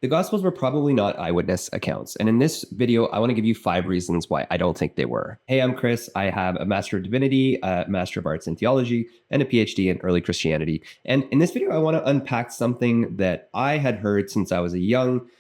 The Gospels were probably not eyewitness accounts. And in this video, I want to give you 5 reasons why I don't think they were. Hey, I'm Chris. I have a Master of Divinity, a Master of Arts in Theology, and a PhD in early Christianity. And in this video, I want to unpack something that I had heard since I was a young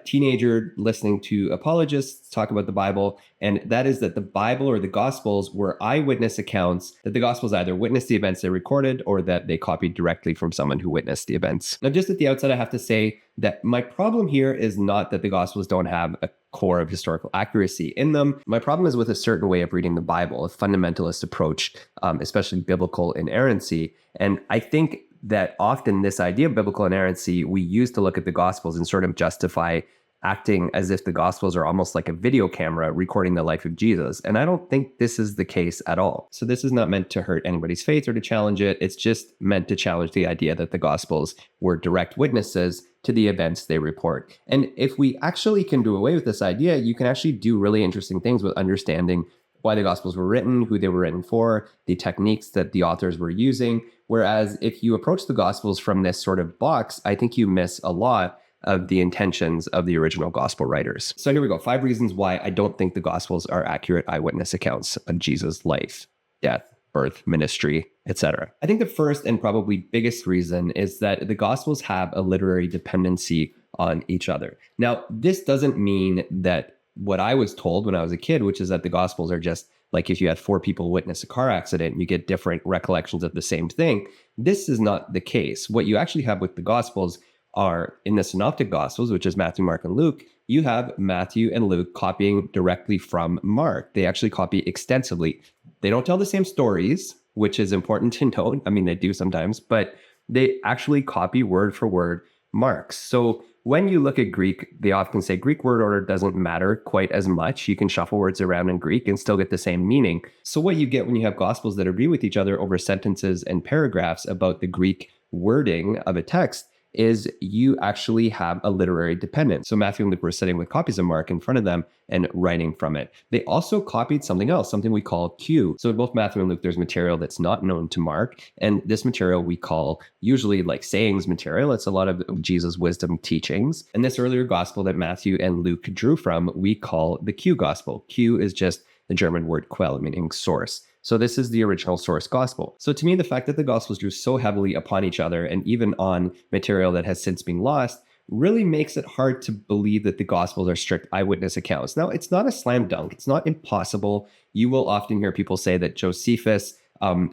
teenager listening to apologists talk about the Bible, and that is that the Bible or the Gospels were eyewitness accounts, that the Gospels either witnessed the events they recorded or that they copied directly from someone who witnessed the events. Now, just at the outset, I have to say that my problem here is not that the Gospels don't have a core of historical accuracy in them. My problem is with a certain way of reading the Bible, a fundamentalist approach, especially biblical inerrancy. And I think that often this idea of biblical inerrancy we use to look at the Gospels and sort of justify acting as if the Gospels are almost like a video camera recording the life of Jesus. And I don't think this is the case at all. So this is not meant to hurt anybody's faith or to challenge it. It's just meant to challenge the idea that the Gospels were direct witnesses to the events they report. And if we actually can do away with this idea, you can actually do really interesting things with understanding why the Gospels were written, who they were written for, the techniques that the authors were using. Whereas if you approach the Gospels from this sort of box, I think you miss a lot of the intentions of the original Gospel writers. So here we go, 5 reasons why I don't think the Gospels are accurate eyewitness accounts of Jesus' life, death, birth, ministry, etc. I think the first and probably biggest reason is that the Gospels have a literary dependency on each other. Now, this doesn't mean that what I was told when I was a kid, which is that the Gospels are just like if you had 4 people witness a car accident, you get different recollections of the same thing. This is not the case. What you actually have with the Gospels are in the Synoptic Gospels, which is Matthew, Mark, and Luke, you have Matthew and Luke copying directly from Mark. They actually copy extensively. They don't tell the same stories, which is important to note. I mean, they do sometimes, but they actually copy word for word Mark's. So when you look at Greek, they often say Greek word order doesn't matter quite as much. You can shuffle words around in Greek and still get the same meaning. So what you get when you have Gospels that agree with each other over sentences and paragraphs about the Greek wording of a text is you actually have a literary dependence. So Matthew and Luke were sitting with copies of Mark in front of them and writing from it. They also copied something else, something we call Q. So in both Matthew and Luke, there's material that's not known to Mark. And this material we call usually like sayings material. It's a lot of Jesus' wisdom teachings. And this earlier gospel that Matthew and Luke drew from, we call the Q gospel. Q is just the German word Quell, meaning source. So this is the original source gospel. So to me, the fact that the Gospels drew so heavily upon each other and even on material that has since been lost really makes it hard to believe that the Gospels are strict eyewitness accounts. Now, it's not a slam dunk. It's not impossible. You will often hear people say that Josephus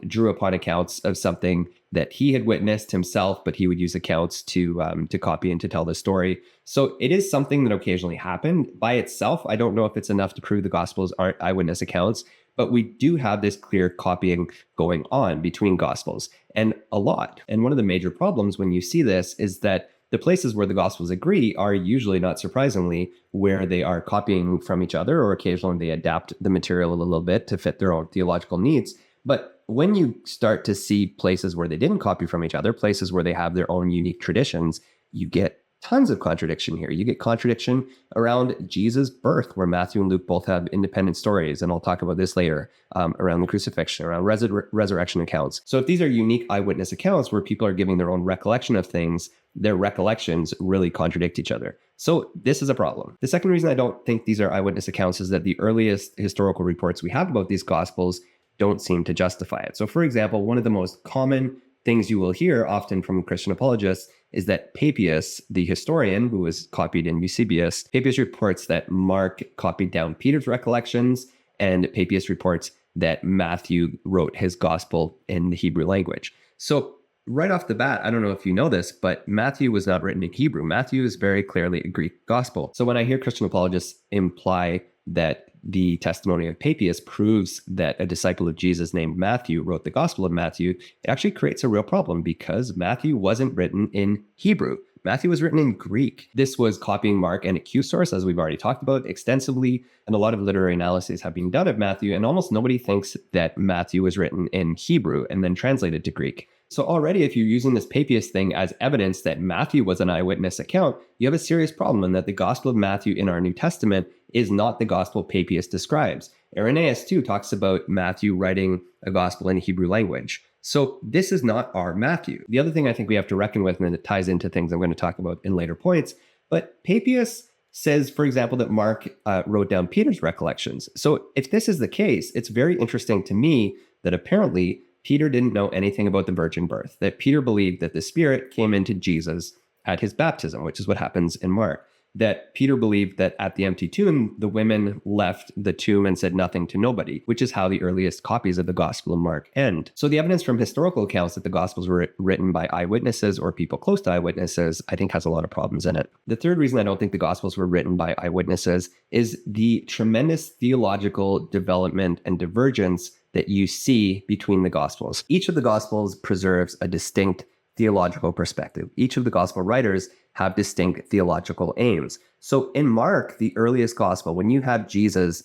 drew upon accounts of something that he had witnessed himself, but he would use accounts to copy and to tell the story. So it is something that occasionally happened. By itself, I don't know if it's enough to prove the Gospels aren't eyewitness accounts, but we do have this clear copying going on between Gospels, and a lot. And one of the major problems when you see this is that the places where the Gospels agree are usually, not surprisingly, where they are copying from each other, or occasionally they adapt the material a little bit to fit their own theological needs. But when you start to see places where they didn't copy from each other, places where they have their own unique traditions, you get tons of contradiction here. You get contradiction around Jesus' birth, where Matthew and Luke both have independent stories, and I'll talk about this later, around the crucifixion, around resurrection accounts. So if these are unique eyewitness accounts where people are giving their own recollection of things, their recollections really contradict each other. So this is a problem. The second reason I don't think these are eyewitness accounts is that the earliest historical reports we have about these Gospels don't seem to justify it. So for example, one of the most common things you will hear often from Christian apologists is that Papias, the historian who was copied in Eusebius, Papias reports that Mark copied down Peter's recollections, and Papias reports that Matthew wrote his gospel in the Hebrew language. So right off the bat, I don't know if you know this, but Matthew was not written in Hebrew. Matthew is very clearly a Greek gospel. So when I hear Christian apologists imply that the testimony of Papias proves that a disciple of Jesus named Matthew wrote the Gospel of Matthew, it actually creates a real problem because Matthew wasn't written in Hebrew. Matthew was written in Greek. This was copying Mark and a Q source, as we've already talked about extensively, and a lot of literary analyses have been done of Matthew, and almost nobody thinks that Matthew was written in Hebrew and then translated to Greek. So already, if you're using this Papias thing as evidence that Matthew was an eyewitness account, you have a serious problem in that the Gospel of Matthew in our New Testament is not the Gospel Papias describes. Irenaeus too talks about Matthew writing a Gospel in Hebrew language. So this is not our Matthew. The other thing I think we have to reckon with, and it ties into things I'm going to talk about in later points, But Papias says, for example, that Mark wrote down Peter's recollections. So if this is the case, it's very interesting to me that apparently Peter didn't know anything about the virgin birth, that Peter believed that the Spirit came into Jesus at his baptism, which is what happens in Mark. That Peter believed that at the empty tomb, the women left the tomb and said nothing to nobody, which is how the earliest copies of the Gospel of Mark end. So the evidence from historical accounts that the Gospels were written by eyewitnesses or people close to eyewitnesses, I think has a lot of problems in it. The third reason I don't think the Gospels were written by eyewitnesses is the tremendous theological development and divergence that you see between the Gospels. Each of the Gospels preserves a distinct theological perspective. Each of the Gospel writers have distinct theological aims. So in Mark, the earliest Gospel, when you have Jesus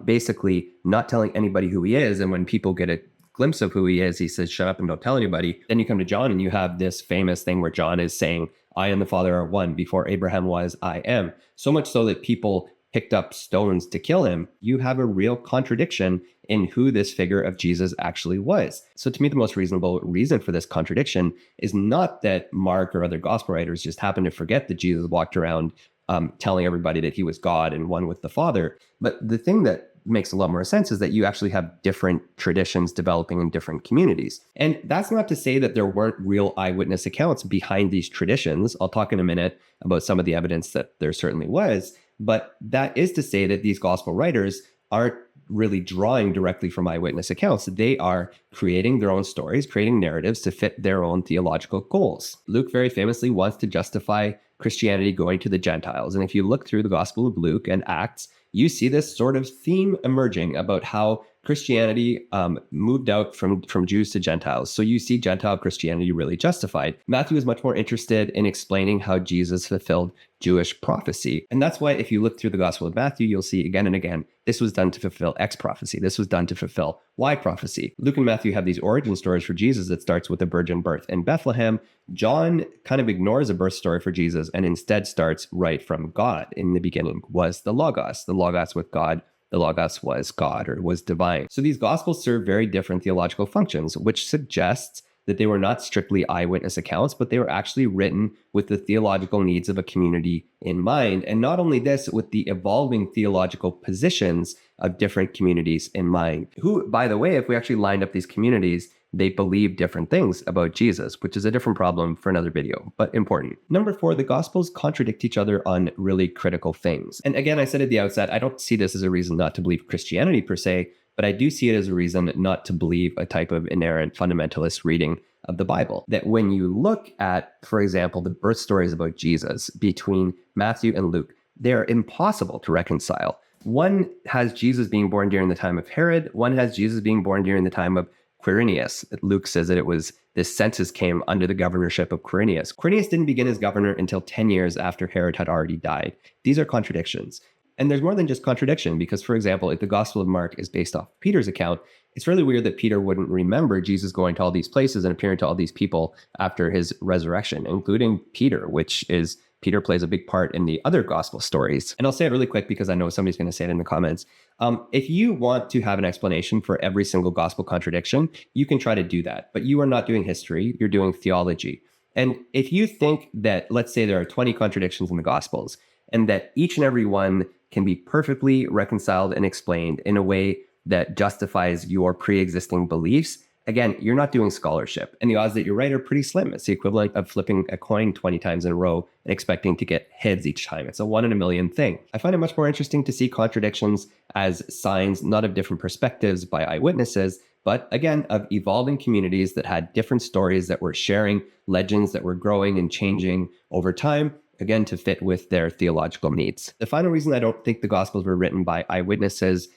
basically not telling anybody who he is, and when people get a glimpse of who he is, he says, shut up and don't tell anybody. Then you come to John and you have this famous thing where John is saying, I and the Father are one. Before Abraham was, I am. So much so that people picked up stones to kill him. You have a real contradiction in who this figure of Jesus actually was. So to me, the most reasonable reason for this contradiction is not that Mark or other gospel writers just happened to forget that Jesus walked around telling everybody that he was God and one with the Father. But the thing that makes a lot more sense is that you actually have different traditions developing in different communities. And that's not to say that there weren't real eyewitness accounts behind these traditions. I'll talk in a minute about some of the evidence that there certainly was. But that is to say that these gospel writers aren't really drawing directly from eyewitness accounts. They are creating their own stories, creating narratives to fit their own theological goals. Luke very famously wants to justify Christianity going to the Gentiles. And if you look through the Gospel of Luke and Acts, you see this sort of theme emerging about how Christianity moved out from Jews to Gentiles. So you see Gentile Christianity really justified. Matthew is much more interested in explaining how Jesus fulfilled Jewish prophecy. And that's why if you look through the Gospel of Matthew, you'll see again and again, this was done to fulfill X prophecy. This was done to fulfill Y prophecy. Luke and Matthew have these origin stories for Jesus that starts with a virgin birth in Bethlehem. John kind of ignores a birth story for Jesus and instead starts right from God. In the beginning was the Logos with God. The Logos was God or was divine. So these Gospels serve very different theological functions, which suggests that they were not strictly eyewitness accounts, but they were actually written with the theological needs of a community in mind. And not only this, with the evolving theological positions of different communities in mind, who, by the way, if we actually lined up these communities, they believe different things about Jesus, which is a different problem for another video, but important. Number 4, the Gospels contradict each other on really critical things. And again, I said at the outset, I don't see this as a reason not to believe Christianity per se, but I do see it as a reason not to believe a type of inerrant fundamentalist reading of the Bible. That when you look at, for example, the birth stories about Jesus between Matthew and Luke, they're impossible to reconcile. One has Jesus being born during the time of Herod. One has Jesus being born during the time of Quirinius. Luke says that it was this census came under the governorship of Quirinius. Quirinius didn't begin as governor until 10 years after Herod had already died. These are contradictions. And there's more than just contradiction because, for example, if the Gospel of Mark is based off Peter's account, it's really weird that Peter wouldn't remember Jesus going to all these places and appearing to all these people after his resurrection, including Peter, Peter plays a big part in the other gospel stories. And I'll say it really quick because I know somebody's going to say it in the comments. If you want to have an explanation for every single gospel contradiction, you can try to do that. But you are not doing history, you're doing theology. And if you think that, let's say there are 20 contradictions in the gospels, and that each and every one can be perfectly reconciled and explained in a way that justifies your pre-existing beliefs, again, you're not doing scholarship. And the odds that you're right are pretty slim. It's the equivalent of flipping a coin 20 times in a row and expecting to get heads each time. It's a 1 in a million thing. I find it much more interesting to see contradictions as signs not of different perspectives by eyewitnesses, but again, of evolving communities that had different stories that were sharing, legends that were growing and changing over time, again, to fit with their theological needs. The final reason I don't think the Gospels were written by eyewitnesses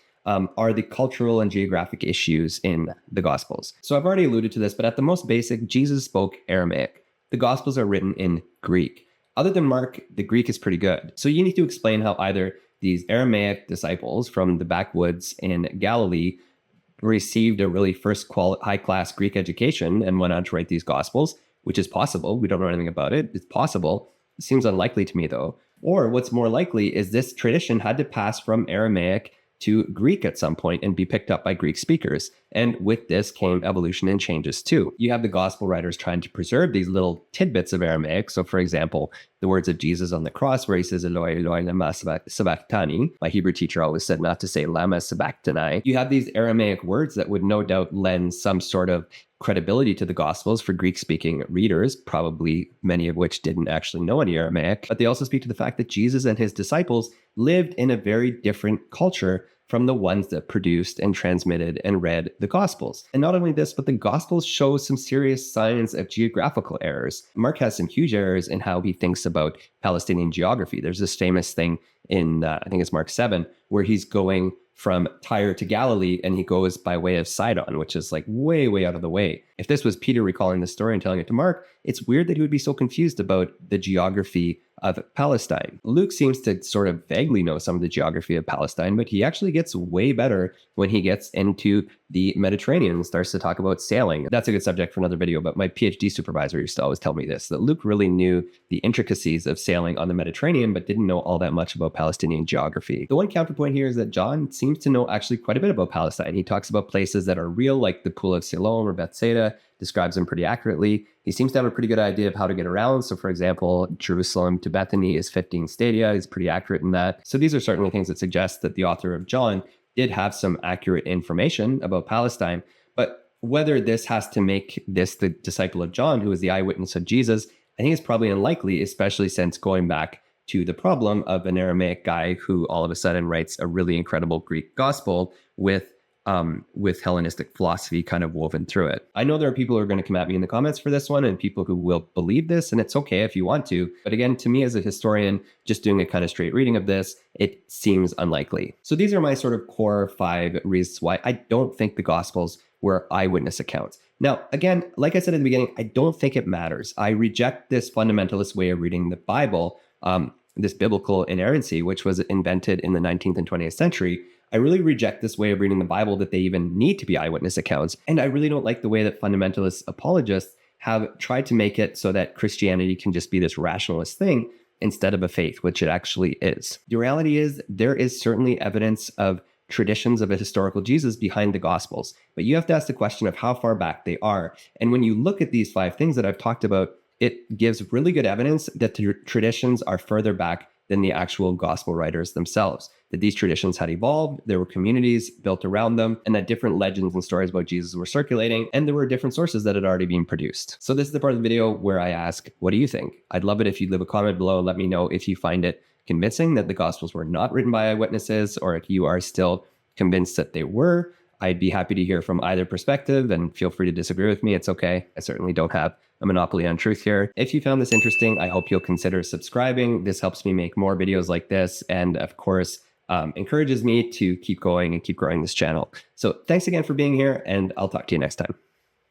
are the cultural and geographic issues in the Gospels. So I've already alluded to this, but at the most basic, Jesus spoke Aramaic. The Gospels are written in Greek. Other than Mark, the Greek is pretty good. So you need to explain how either these Aramaic disciples from the backwoods in Galilee received a really high-class Greek education and went on to write these Gospels, which is possible. We don't know anything about it. It's possible. It seems unlikely to me, though. Or what's more likely is this tradition had to pass from Aramaic to Greek at some point and be picked up by Greek speakers. And with this came evolution and changes too. You have the gospel writers trying to preserve these little tidbits of Aramaic. So for example, the words of Jesus on the cross where he says, Eloi, Eloi, lama sabachthani. My Hebrew teacher always said not to say lama sabachthani. You have these Aramaic words that would no doubt lend some sort of credibility to the Gospels for Greek-speaking readers, probably many of which didn't actually know any Aramaic, but they also speak to the fact that Jesus and his disciples lived in a very different culture from the ones that produced and transmitted and read the Gospels. And not only this, but the Gospels show some serious signs of geographical errors. Mark has some huge errors in how he thinks about Palestinian geography. There's this famous thing in, I think it's Mark 7, where he's going from Tyre to Galilee, and he goes by way of Sidon, which is like way, way out of the way. If this was Peter recalling the story and telling it to Mark, it's weird that he would be so confused about the geography of Palestine. Luke seems to sort of vaguely know some of the geography of Palestine, but he actually gets way better when he gets into the Mediterranean and starts to talk about sailing. That's a good subject for another video, but my PhD supervisor used to always tell me this, that Luke really knew the intricacies of sailing on the Mediterranean, but didn't know all that much about Palestinian geography. The one counterpoint here is that John seems to know actually quite a bit about Palestine. He talks about places that are real, like the Pool of Siloam or Bethsaida, describes them pretty accurately. He seems to have a pretty good idea of how to get around. So for example, Jerusalem to Bethany is 15 stadia. He's pretty accurate in that. So these are certainly things that suggest that the author of John did have some accurate information about Palestine. But whether this has to make this the disciple of John, who is the eyewitness of Jesus, I think it's probably unlikely, especially since going back to the problem of an Aramaic guy who all of a sudden writes a really incredible Greek gospel with Hellenistic philosophy kind of woven through it. I know there are people who are going to come at me in the comments for this one and people who will believe this, and it's okay if you want to. But again, to me as a historian, just doing a kind of straight reading of this, it seems unlikely. So these are my sort of core 5 reasons why I don't think the Gospels were eyewitness accounts. Now, again, like I said at the beginning, I don't think it matters. I reject this fundamentalist way of reading the Bible, this biblical inerrancy, which was invented in the 19th and 20th century. I really reject this way of reading the Bible that they even need to be eyewitness accounts. And I really don't like the way that fundamentalist apologists have tried to make it so that Christianity can just be this rationalist thing instead of a faith, which it actually is. The reality is there is certainly evidence of traditions of a historical Jesus behind the Gospels, but you have to ask the question of how far back they are. And when you look at these 5 things that I've talked about, it gives really good evidence that the traditions are further back than the actual gospel writers themselves, that these traditions had evolved, there were communities built around them, and that different legends and stories about Jesus were circulating, and there were different sources that had already been produced. So this is the part of the video where I ask, what do you think? I'd love it if you leave a comment below and let me know if you find it convincing that the Gospels were not written by eyewitnesses, or if you are still convinced that they were. I'd be happy to hear from either perspective, and feel free to disagree with me. It's okay. I certainly don't have a monopoly on truth here. If you found this interesting, I hope you'll consider subscribing. This helps me make more videos like this, and of course, encourages me to keep going and keep growing this channel. So thanks again for being here, and I'll talk to you next time.